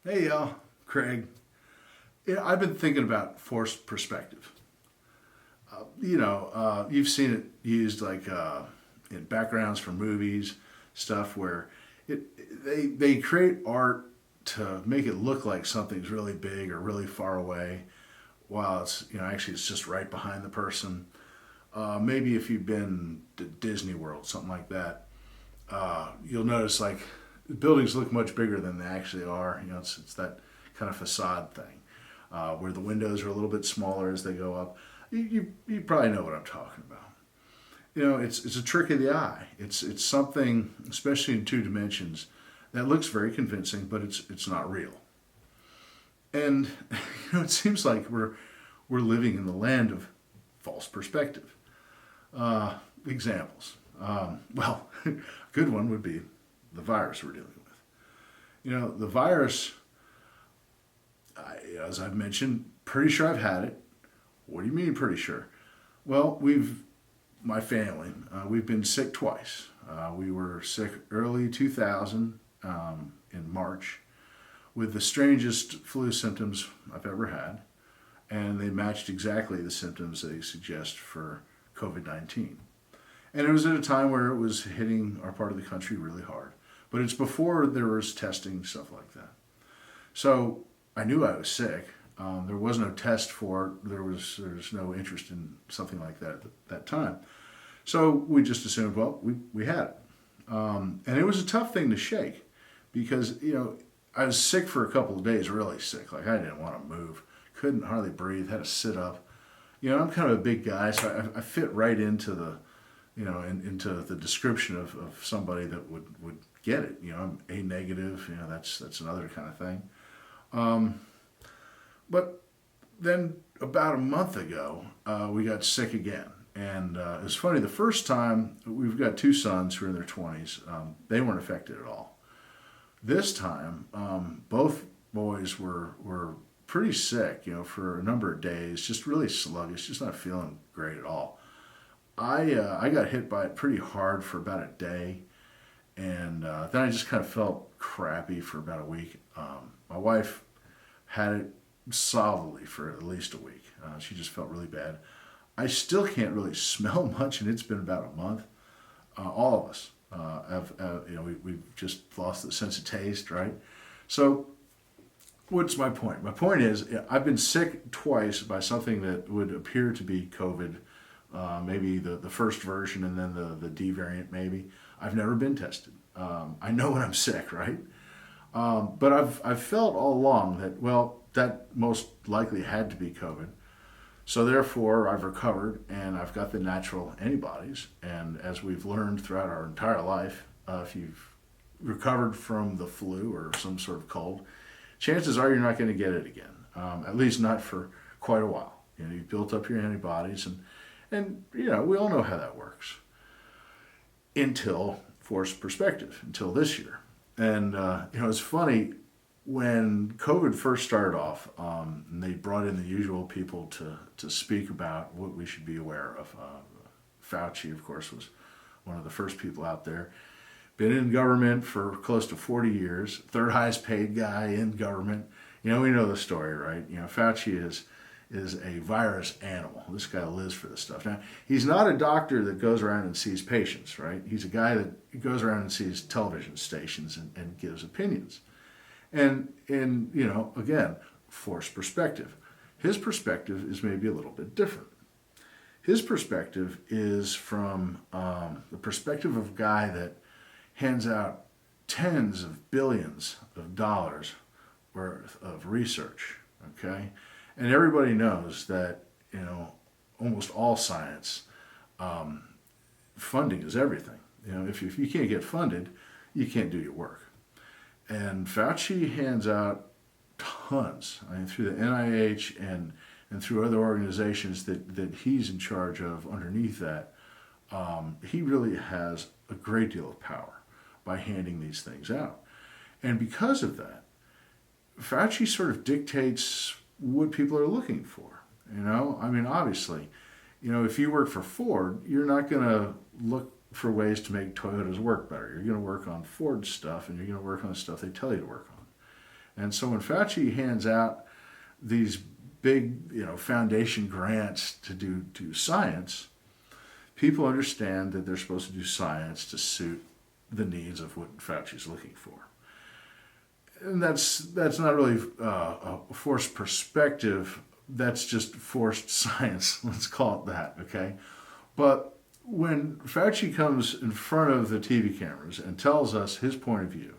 Hey, y'all, Craig. Yeah, I've been thinking about forced perspective. You've seen it used in backgrounds for movies, stuff where they create art to make it look like something's really big or really far away, while actually it's just right behind the person. Maybe if you've been to Disney World, something like that, you'll notice like buildings look much bigger than they actually are. It's that kind of facade thing where the windows are a little bit smaller as they go up. You probably know what I'm talking about. It's a trick of the eye. It's something, especially in two dimensions, that looks very convincing, but it's not real. And it seems like we're living in the land of false perspective. Examples. A good one would be the virus we're dealing with. The virus, as I've mentioned, pretty sure I've had it. What do you mean, pretty sure? Well, my family, we've been sick twice. We were sick early 2000 in March with the strangest flu symptoms I've ever had, and they matched exactly the symptoms they suggest for COVID 19. And it was at a time where it was hitting our part of the country really hard. But it's before there was testing, stuff like that. So I knew I was sick. There was no test for it. There was no interest in something like that at that time. So we just assumed, well, we had it. And it was a tough thing to shake because, I was sick for a couple of days, really sick. Like I didn't want to move, couldn't hardly breathe, had to sit up. I'm kind of a big guy, so I fit right into into the description of somebody that would get it. I'm A negative. That's another kind of thing. But then about a month ago, we got sick again. And it was funny, the first time, we've got two sons who are in their 20s. They weren't affected at all. This time, both boys were pretty sick, for a number of days, just really sluggish, just not feeling great at all. I got hit by it pretty hard for about a day, and then I just kind of felt crappy for about a week. My wife had it solidly for at least a week. She just felt really bad. I still can't really smell much, and it's been about a month. All of us we've just lost the sense of taste, right? So, what's my point? My point is, I've been sick twice by something that would appear to be COVID, maybe the first version and then the D variant, maybe. I've never been tested. I know when I'm sick, right? But I've felt all along that, well, that most likely had to be COVID. So therefore, I've recovered and I've got the natural antibodies. And as we've learned throughout our entire life, if you've recovered from the flu or some sort of cold, chances are you're not going to get it again. At least not for quite a while. You've built up your antibodies, and we all know how that works. Until forced perspective, until this year. And it's funny when COVID first started off, and they brought in the usual people to speak about what we should be aware of. Fauci, of course, was one of the first people out there. Been in government for close to 40 years, third highest paid guy in government. We know the story, right? Fauci is a virus animal. This guy lives for this stuff. Now, he's not a doctor that goes around and sees patients, right? He's a guy that goes around and sees television stations and gives opinions. And again, forced perspective. His perspective is maybe a little bit different. His perspective is from the perspective of a guy that hands out tens of billions of dollars worth of research, okay? And everybody knows that, almost all science, funding is everything. If you can't get funded, you can't do your work. And Fauci hands out tons, through the NIH and through other organizations that he's in charge of underneath that. He really has a great deal of power by handing these things out. And because of that, Fauci sort of dictates what people are looking for. Obviously, if you work for Ford, you're not going to look for ways to make Toyotas work better. You're going to work on Ford stuff, and you're going to work on stuff they tell you to work on. And so when Fauci hands out these big, foundation grants to do science, people understand that they're supposed to do science to suit the needs of what Fauci's looking for. And that's not really a forced perspective. That's just forced science. Let's call it that, okay? But when Fauci comes in front of the TV cameras and tells us his point of view,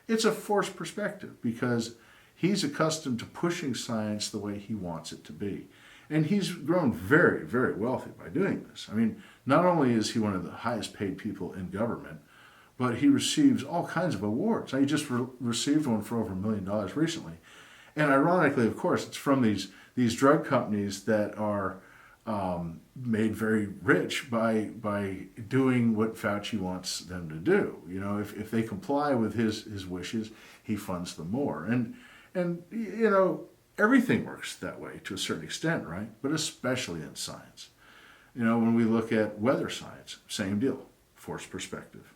it's a forced perspective because he's accustomed to pushing science the way he wants it to be. And he's grown very, very wealthy by doing this. I mean, not only is he one of the highest paid people in government, but he receives all kinds of awards. He just received one for over $1 million recently. And ironically, of course, it's from these drug companies that are made very rich by doing what Fauci wants them to do. If they comply with his wishes, he funds them more. And everything works that way to a certain extent, right? But especially in science. When we look at weather science, same deal, forced perspective.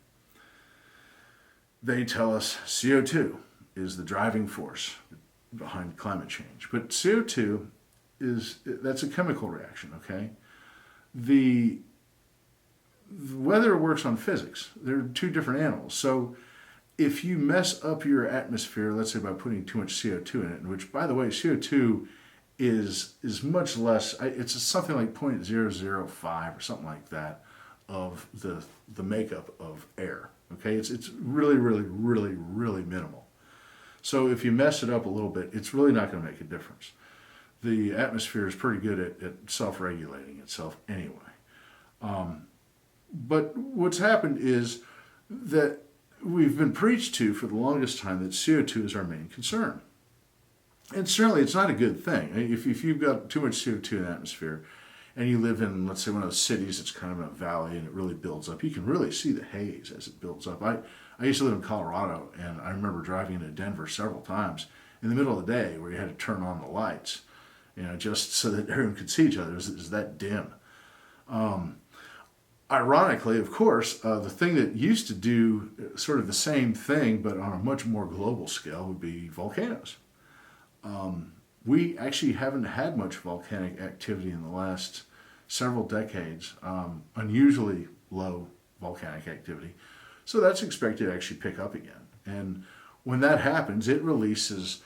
They tell us CO2 is the driving force behind climate change. But CO2 that's a chemical reaction, okay? The weather works on physics. They're two different animals. So if you mess up your atmosphere, let's say by putting too much CO2 in it, which, by the way, CO2 is much less, it's something like 0.005 or something like that of the makeup of air, okay? It's really, really, really, really minimal. So if you mess it up a little bit, it's really not going to make a difference. The atmosphere is pretty good at self-regulating itself anyway. But what's happened is that we've been preached to for the longest time that CO2 is our main concern. And certainly it's not a good thing. If you've got too much CO2 in the atmosphere and you live in, let's say, one of those cities that's kind of in a valley and it really builds up, you can really see the haze as it builds up. I used to live in Colorado, and I remember driving into Denver several times in the middle of the day where you had to turn on the lights, just so that everyone could see each other. It was that dim. Ironically, of course, the thing that used to do sort of the same thing but on a much more global scale would be volcanoes. We actually haven't had much volcanic activity in the last several decades, unusually low volcanic activity. So that's expected to actually pick up again. And when that happens, it releases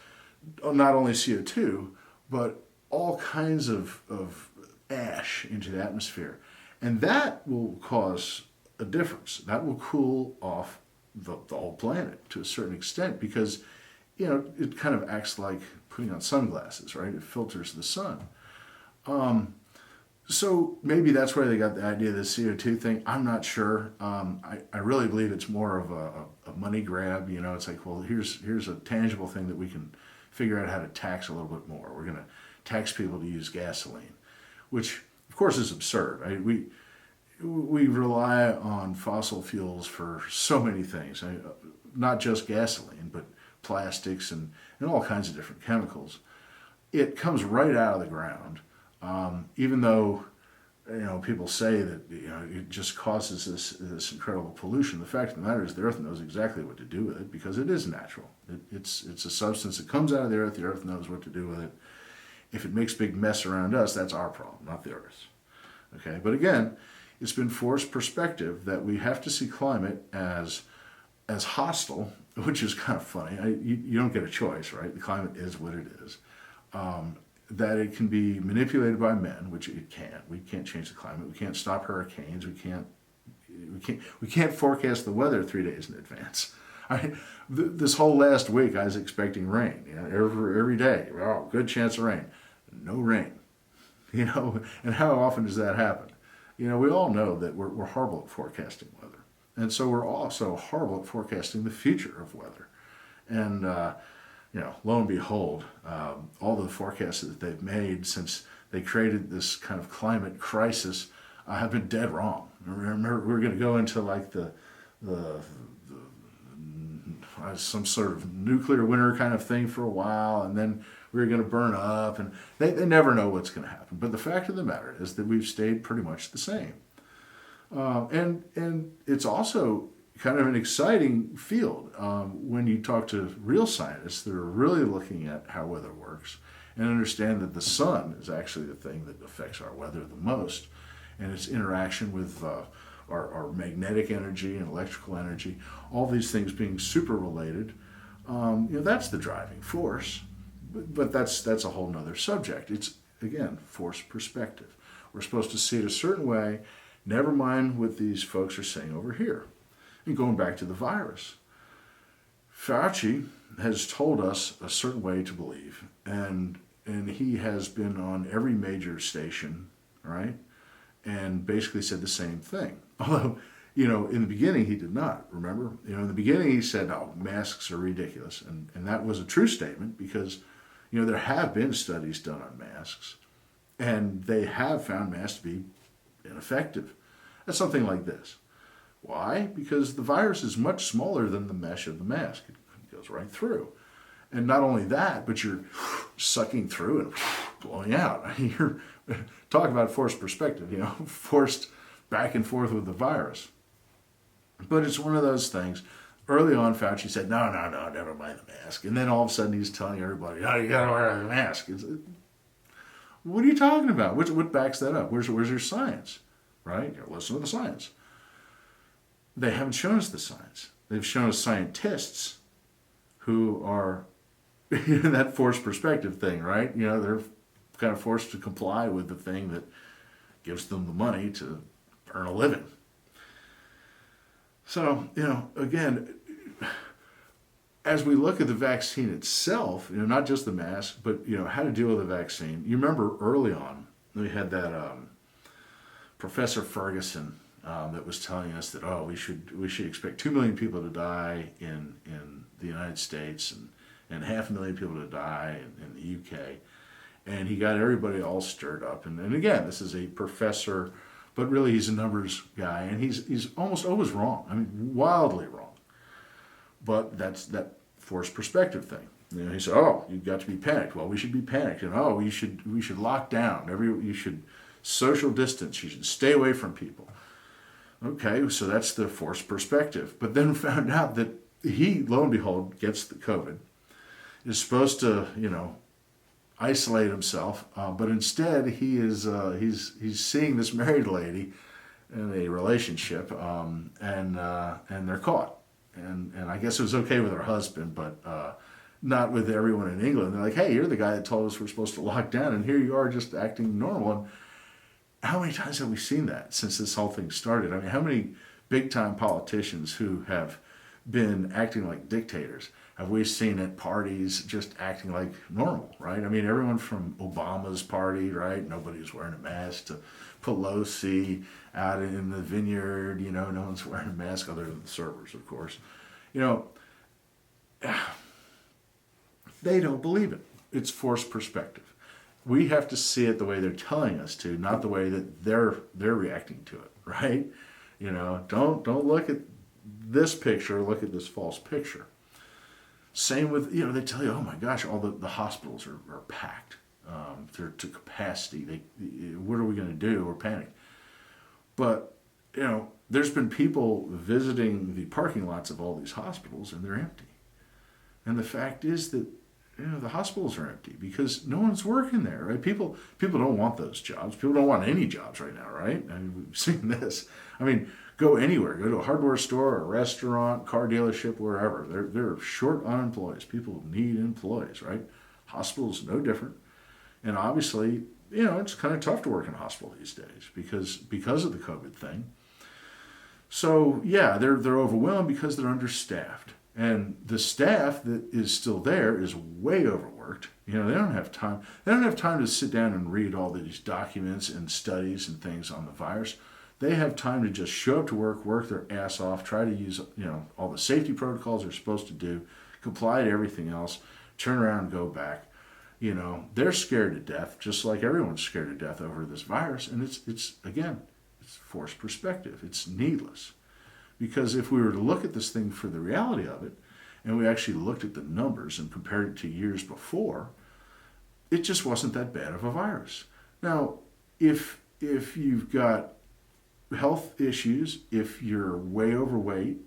not only CO2, but all kinds of ash into the atmosphere. And that will cause a difference. That will cool off the whole planet to a certain extent because, it kind of acts like putting on sunglasses, right? It filters the sun. So maybe that's where they got the idea of the CO2 thing. I'm not sure. I really believe it's more of a money grab. It's like, well, here's a tangible thing that we can figure out how to tax a little bit more. We're going to tax people to use gasoline, which of course is absurd. Right? We rely on fossil fuels for so many things, not just gasoline, but plastics and all kinds of different chemicals. It comes right out of the ground, even though people say that it just causes this incredible pollution. The fact of the matter is the Earth knows exactly what to do with it because it is natural. It's a substance that comes out of the Earth. The Earth knows what to do with it. If it makes a big mess around us, that's our problem, not the Earth's. Okay, but again, it's been forced perspective that we have to see climate as hostile, which is kind of funny. You don't get a choice, right? The climate is what it is. That it can be manipulated by men, which it can't. We can't change the climate. We can't stop hurricanes. We can't forecast the weather 3 days in advance. This whole last week, I was expecting rain. Every day, good chance of rain. No rain. And how often does that happen? We all know that we're horrible at forecasting weather. And so we're also horrible at forecasting the future of weather. And, lo and behold, all the forecasts that they've made since they created this kind of climate crisis have been dead wrong. Remember, we're going to go into like the some sort of nuclear winter kind of thing for a while, and then we're going to burn up, and they never know what's going to happen. But the fact of the matter is that we've stayed pretty much the same. And it's also kind of an exciting field when you talk to real scientists that are really looking at how weather works and understand that the sun is actually the thing that affects our weather the most, and its interaction with our magnetic energy and electrical energy, all these things being super related. That's the driving force. But that's a whole nother subject. It's, again, forced perspective. We're supposed to see it a certain way, never mind what these folks are saying over here. And going back to the virus, Fauci has told us a certain way to believe, and he has been on every major station, right, and basically said the same thing. Although, in the beginning he did not, remember? In the beginning he said, oh, masks are ridiculous, and that was a true statement because, there have been studies done on masks, and they have found masks to be ineffective. That's something like this. Why? Because the virus is much smaller than the mesh of the mask. It goes right through. And not only that, but you're sucking through and blowing out. You're talking about forced perspective, forced back and forth with the virus. But it's one of those things. Early on, Fauci said, no, never mind the mask. And then all of a sudden he's telling everybody, oh, you got to wear the mask. What are you talking about? What backs that up? Where's your science? Right? Listen to the science. They haven't shown us the science. They've shown us scientists who are that forced perspective thing, right? They're kind of forced to comply with the thing that gives them the money to earn a living. So, again, as we look at the vaccine itself, not just the mask, but, how to deal with the vaccine. You remember early on, we had that Professor Ferguson that was telling us that, we should expect 2 million people to die in the United States and 500,000 people to die in the UK. And he got everybody all stirred up. And again, this is a professor, but really he's a numbers guy, and he's almost always wrong. I mean, wildly wrong. But that's that forced perspective thing. He said, "Oh, you've got to be panicked." Well, we should be panicked, and we should lock down. You should social distance. You should stay away from people. Okay, so that's the forced perspective. But then found out that he, lo and behold, gets the COVID. Is supposed to, isolate himself, but instead he's seeing this married lady in a relationship, and they're caught. And I guess it was okay with her husband, but not with everyone in England. They're like, hey, you're the guy that told us we're supposed to lock down, and here you are just acting normal. And how many times have we seen that since this whole thing started? I mean, how many big-time politicians who have been acting like dictators have we seen at parties just acting like normal, right? I mean, everyone from Obama's party, right? Nobody's wearing a mask, to Pelosi out in the vineyard, no one's wearing a mask other than the servers, of course. They don't believe it. It's forced perspective. We have to see it the way they're telling us to, not the way that they're reacting to it, right? Don't look at this picture, look at this false picture. Same with, they tell you, oh my gosh, all the hospitals are packed. They're to capacity. What are we going to do? We're panicked. But, there's been people visiting the parking lots of all these hospitals, and they're empty. And the fact is that, the hospitals are empty because no one's working there, right? People don't want those jobs. People don't want any jobs right now, right? I mean, we've seen this. I mean, go anywhere. Go to a hardware store, a restaurant, car dealership, wherever. They're short on employees. People need employees, right? Hospitals, no different. And obviously, it's kind of tough to work in a hospital these days because of the COVID thing. So, yeah, they're overwhelmed because they're understaffed. And the staff that is still there is way overworked. They don't have time. They don't have time to sit down and read all these documents and studies and things on the virus. They have time to just show up to work their ass off, try to use, all the safety protocols they're supposed to do, comply to everything else, turn around and go back. They're scared to death, just like everyone's scared to death over this virus. And it's forced perspective. It's needless. Because if we were to look at this thing for the reality of it, and we actually looked at the numbers and compared it to years before, it just wasn't that bad of a virus. Now, if you've got health issues, if you're way overweight,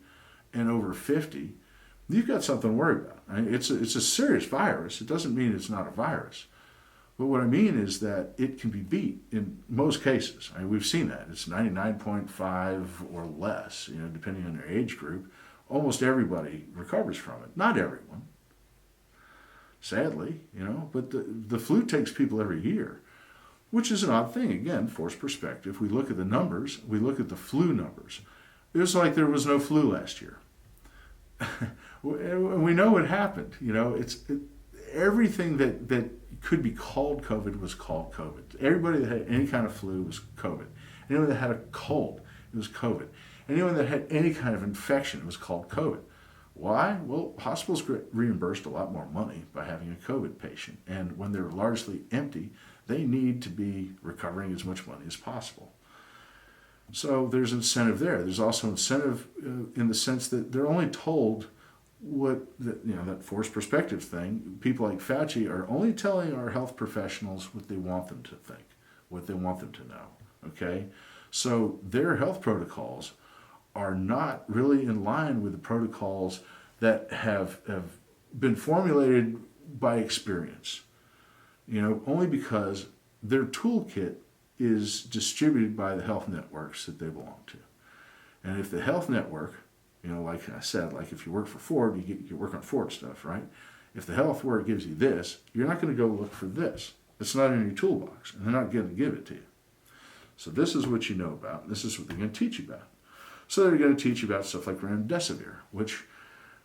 and over 50, you've got something to worry about. I mean, it's a serious virus. It doesn't mean it's not a virus. But what I mean is that it can be beat in most cases. I mean, we've seen that. It's 99.5 or less, depending on their age group. Almost everybody recovers from it. Not everyone, sadly, but the flu takes people every year, which is an odd thing. Again, forced perspective. We look at the numbers. We look at the flu numbers. It was like there was no flu last year. We know what happened. Everything that could be called COVID was called COVID. Everybody that had any kind of flu was COVID. Anyone that had a cold, it was COVID. Anyone that had any kind of infection, it was called COVID. Why? Well, hospitals get reimbursed a lot more money by having a COVID patient. And when they're largely empty, they need to be recovering as much money as possible. So there's incentive there. There's also incentive in the sense that they're only told that forced perspective thing. People like Fauci are only telling our health professionals what they want them to think, what they want them to know. Okay? So their health protocols are not really in line with the protocols that have been formulated by experience. Only because their toolkit is distributed by the health networks that they belong to. And if the health network, like I said, like if you work for Ford, you work on Ford stuff, right? If the health network gives you this, you're not going to go look for this. It's not in your toolbox, and they're not going to give it to you. So this is what you know about, and this is what they're going to teach you about. So they're going to teach you about stuff like remdesivir, which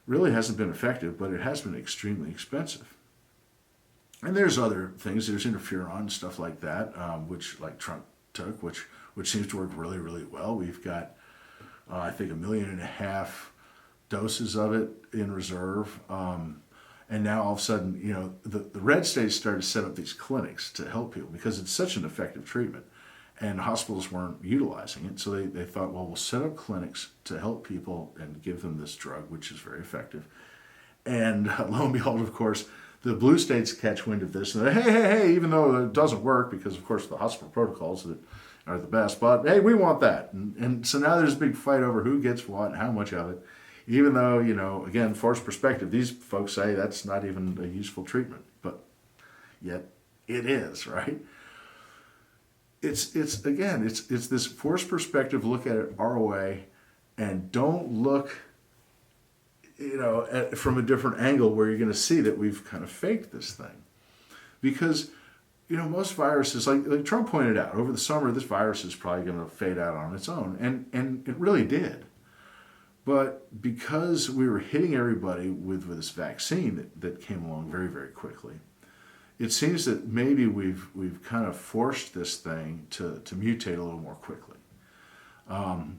really hasn't been effective, but it has been extremely expensive. And there's other things. There's interferon, stuff like that, which like Trump took, which seems to work really, really well. We've got, I think, 1.5 million doses of it in reserve. And now all of a sudden, the red states started to set up these clinics to help people because it's such an effective treatment. And hospitals weren't utilizing it. So they thought, well, we'll set up clinics to help people and give them this drug, which is very effective. And lo and behold, of course, the blue states catch wind of this. And they, hey, even though it doesn't work, because, of course, the hospital protocols that are the best, but, hey, we want that. And so now there's a big fight over who gets what and how much of it. Even though, again, forced perspective, these folks say that's not even a useful treatment. But yet it is, right? It's this forced perspective. Look at it our way, and don't look, from a different angle where you're going to see that we've kind of faked this thing. Because, most viruses, like Trump pointed out, over the summer, this virus is probably going to fade out on its own, and it really did. But because we were hitting everybody with this vaccine that came along very, very quickly, it seems that maybe we've kind of forced this thing to mutate a little more quickly.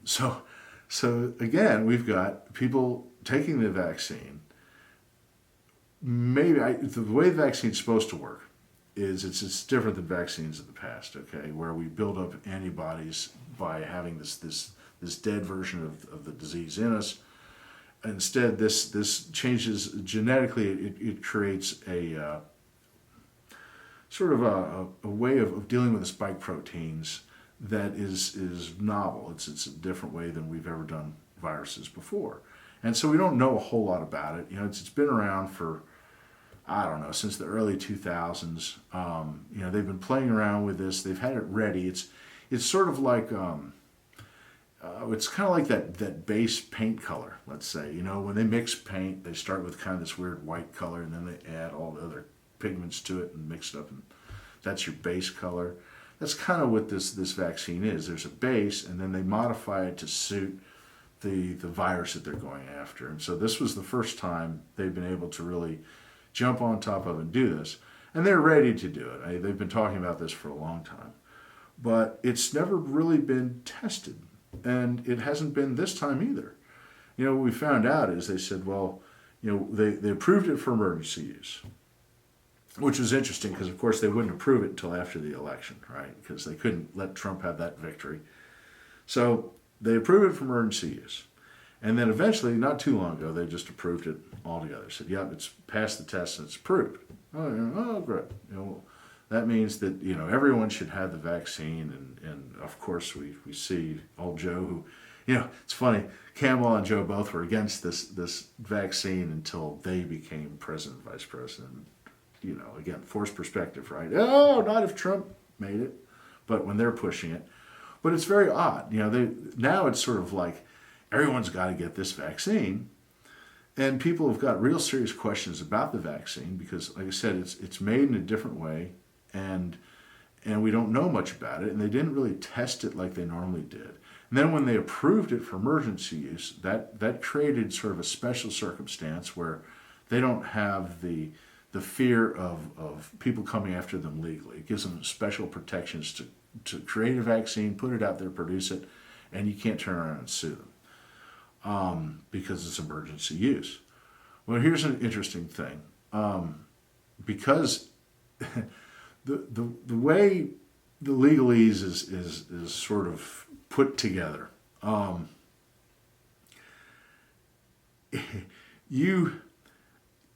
So again, we've got people taking the vaccine. Maybe the way the vaccine's supposed to work is it's different than vaccines of the past. Okay, where we build up antibodies by having this dead version of the disease in us. Instead, this changes genetically. It creates a sort of a way of dealing with the spike proteins that is novel. It's a different way than we've ever done viruses before. And so we don't know a whole lot about it. It's been around for, I don't know, since the early 2000s. They've been playing around with this. They've had it ready. It's sort of like, it's kind of like that base paint color, let's say. When they mix paint, they start with kind of this weird white color, and then they add all the other pigments to it and mix it up, and that's your base color. That's kind of what this vaccine is. There's a base, and then they modify it to suit the virus that they're going after. And so this was the first time they've been able to really jump on top of and do this. And they're ready to do it. They've been talking about this for a long time. But it's never really been tested. And it hasn't been this time either. What we found out is they said, well, they approved it for emergency use. Which was interesting because, of course, they wouldn't approve it until after the election, right? Because they couldn't let Trump have that victory. So they approved it for emergency use. And then eventually, not too long ago, they just approved it altogether. Said, yep, it's passed the test and it's approved. Oh, great. That means that, everyone should have the vaccine. And of course, we see old Joe, who It's funny. Kamala and Joe both were against this vaccine until they became president, vice president. Again, forced perspective, right? Oh, not if Trump made it, but when they're pushing it. But it's very odd. Now it's sort of like everyone's got to get this vaccine, and people have got real serious questions about the vaccine because, like I said, it's made in a different way, and we don't know much about it, and they didn't really test it like they normally did. And then when they approved it for emergency use, that created sort of a special circumstance where they don't have the fear of people coming after them legally. It gives them special protections to create a vaccine, put it out there, produce it, and you can't turn around and sue them because it's emergency use. Well, here's an interesting thing. Because the way the legalese is sort of put together, you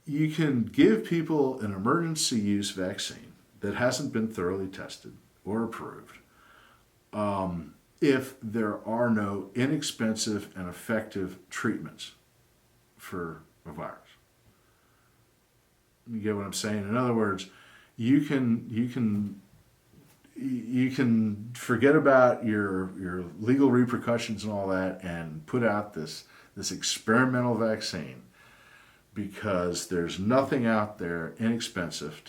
can give people an emergency use vaccine that hasn't been thoroughly tested or approved if there are no inexpensive and effective treatments for a virus. You get what I'm saying? In other words, you can forget about your legal repercussions and all that and put out this experimental vaccine because there's nothing out there inexpensive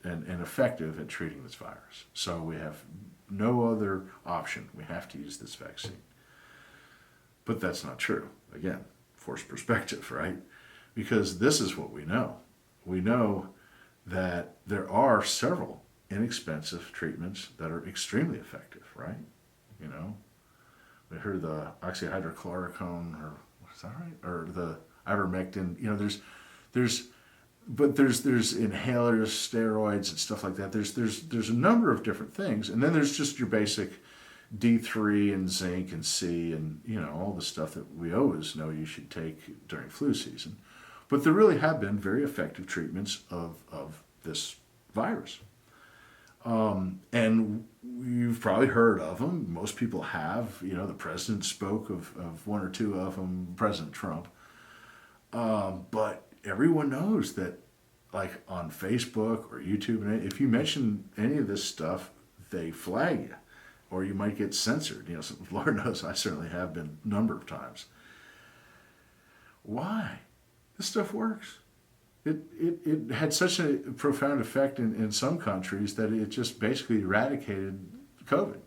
and effective at treating this virus. So we have no other option. We have to use this vaccine. But that's not true. Again, forced perspective, right? Because this is what we know. We know that there are several inexpensive treatments that are extremely effective, right? We heard the oxyhydrochloroquine, or is that right? Or the ivermectin. There's inhalers, steroids, and stuff like that. There's a number of different things, and then there's just your basic D3 and zinc and C and all the stuff that we always know you should take during flu season. But there really have been very effective treatments of this virus. And you've probably heard of them. Most people have. The president spoke of one or two of them, President Trump. But everyone knows that, like on Facebook or YouTube, and if you mention any of this stuff, they flag you, or you might get censored. Lord knows I certainly have been a number of times. Why? This stuff works. It had such a profound effect in some countries that it just basically eradicated COVID.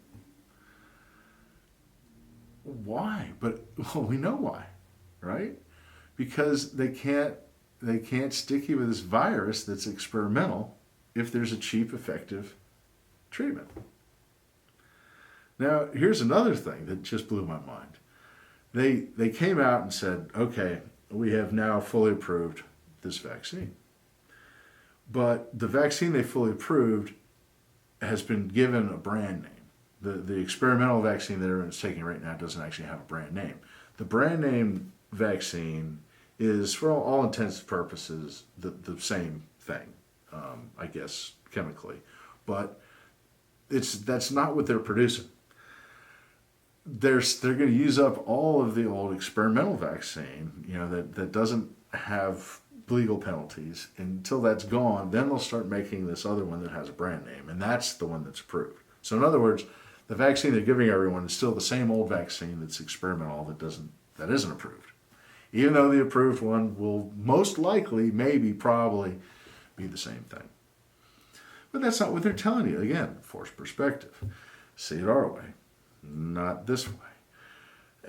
Why? But we know why, right? Because they can't stick you with this virus that's experimental if there's a cheap, effective treatment. Now, here's another thing that just blew my mind. They came out and said, okay, we have now fully approved this vaccine. But the vaccine they fully approved has been given a brand name. The experimental vaccine that everyone's taking right now doesn't actually have a brand name. The brand name vaccine is, for all intents and purposes, the same thing, I guess, chemically. But that's not what they're producing. They're going to use up all of the old experimental vaccine, that doesn't have legal penalties. Until that's gone, then they'll start making this other one that has a brand name, and that's the one that's approved. So in other words, the vaccine they're giving everyone is still the same old vaccine that's experimental that isn't approved. Even though the approved one will most likely, maybe, probably be the same thing. But that's not what they're telling you. Again, forced perspective. See it our way, not this way.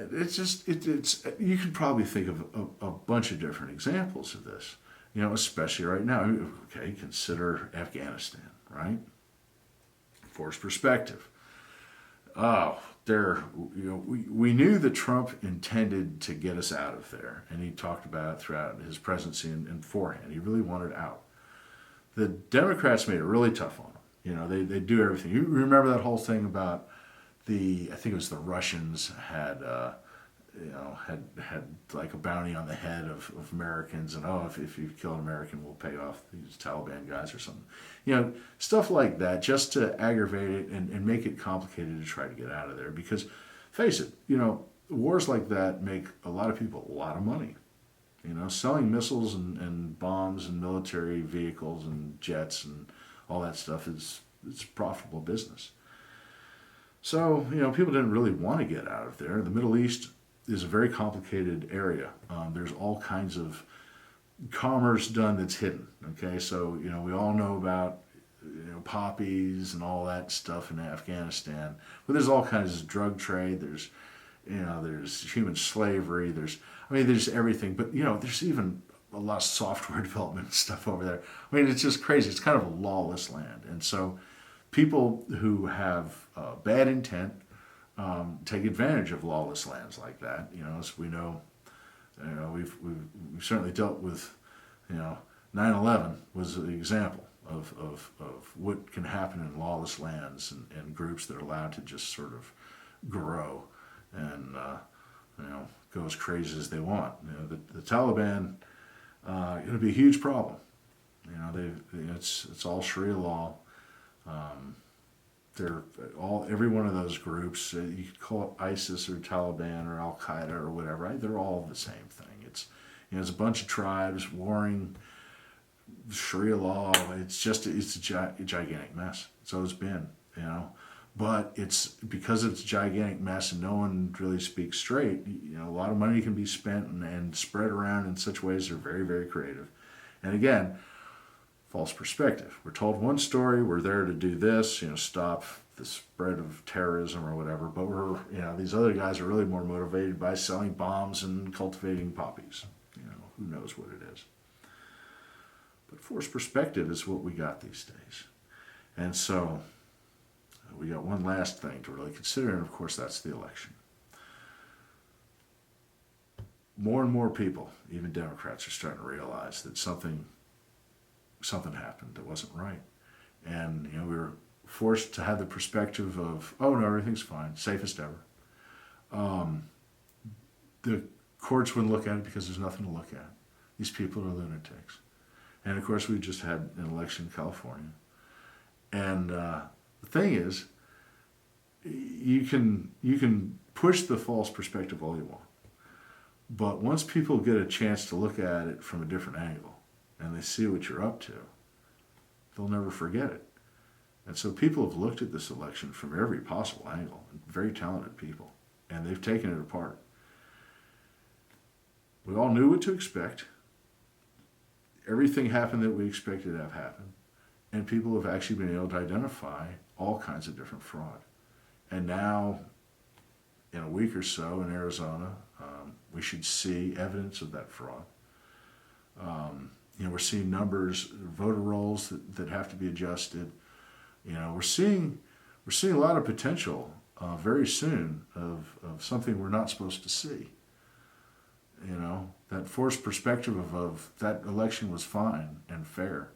It's you can probably think of a bunch of different examples of this, especially right now. Okay, consider Afghanistan, right? Forced perspective. We knew that Trump intended to get us out of there, and he talked about it throughout his presidency and beforehand. He really wanted out. The Democrats made it really tough on him. They do everything. You remember that whole thing about I think it was the Russians had like a bounty on the head of Americans, and if you kill an American, we'll pay off these Taliban guys or something. Stuff like that, just to aggravate it and make it complicated to try to get out of there. Because, face it, wars like that make a lot of people a lot of money. Selling missiles and bombs and military vehicles and jets and all that stuff it's profitable business. So, people didn't really want to get out of there. The Middle East is a very complicated area. There's all kinds of commerce done that's hidden. Okay, so, we all know about, poppies and all that stuff in Afghanistan. But there's all kinds of drug trade. There's human slavery. There's everything. But, there's even a lot of software development stuff over there. It's just crazy. It's kind of a lawless land. And so people who have bad intent take advantage of lawless lands like that. As we know, we've certainly dealt with, 9/11 was an example of what can happen in lawless lands and groups that are allowed to just sort of grow and go as crazy as they want. The Taliban going to be a huge problem. It's all Sharia law. Every one of those groups, you could call it ISIS or Taliban or Al Qaeda or whatever, right? They're all the same thing. It's a bunch of tribes warring Sharia law. It's a gigantic mess. So it's been, but it's because it's a gigantic mess and no one really speaks straight. A lot of money can be spent and spread around in such ways that are very, very creative. And again, false perspective. We're told one story, we're there to do this, stop the spread of terrorism or whatever, but these other guys are really more motivated by selling bombs and cultivating poppies. Who knows what it is. But forced perspective is what we got these days. And so we got one last thing to really consider, and of course that's the election. More and more people, even Democrats, are starting to realize that something happened that wasn't right. And, we were forced to have the perspective of, oh no, everything's fine, safest ever. The courts wouldn't look at it because there's nothing to look at. These people are lunatics. And of course, we just had an election in California. And the thing is, you can push the false perspective all you want. But once people get a chance to look at it from a different angle, and they see what you're up to, they'll never forget it. And so people have looked at this election from every possible angle, very talented people, and they've taken it apart. We all knew what to expect. Everything happened that we expected to have happened, and people have actually been able to identify all kinds of different fraud. And now, in a week or so in Arizona, we should see evidence of that fraud. We're seeing numbers, voter rolls that have to be adjusted. We're seeing a lot of potential very soon of something we're not supposed to see. That forced perspective of that election was fine and fair.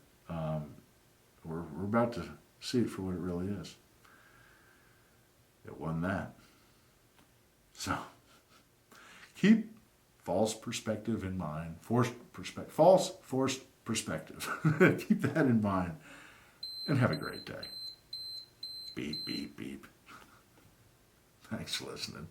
We're about to see it for what it really is. It wasn't that. So keep false perspective in mind. Forced perspective. Keep that in mind. And have a great day. Beep, beep, beep. Thanks for listening.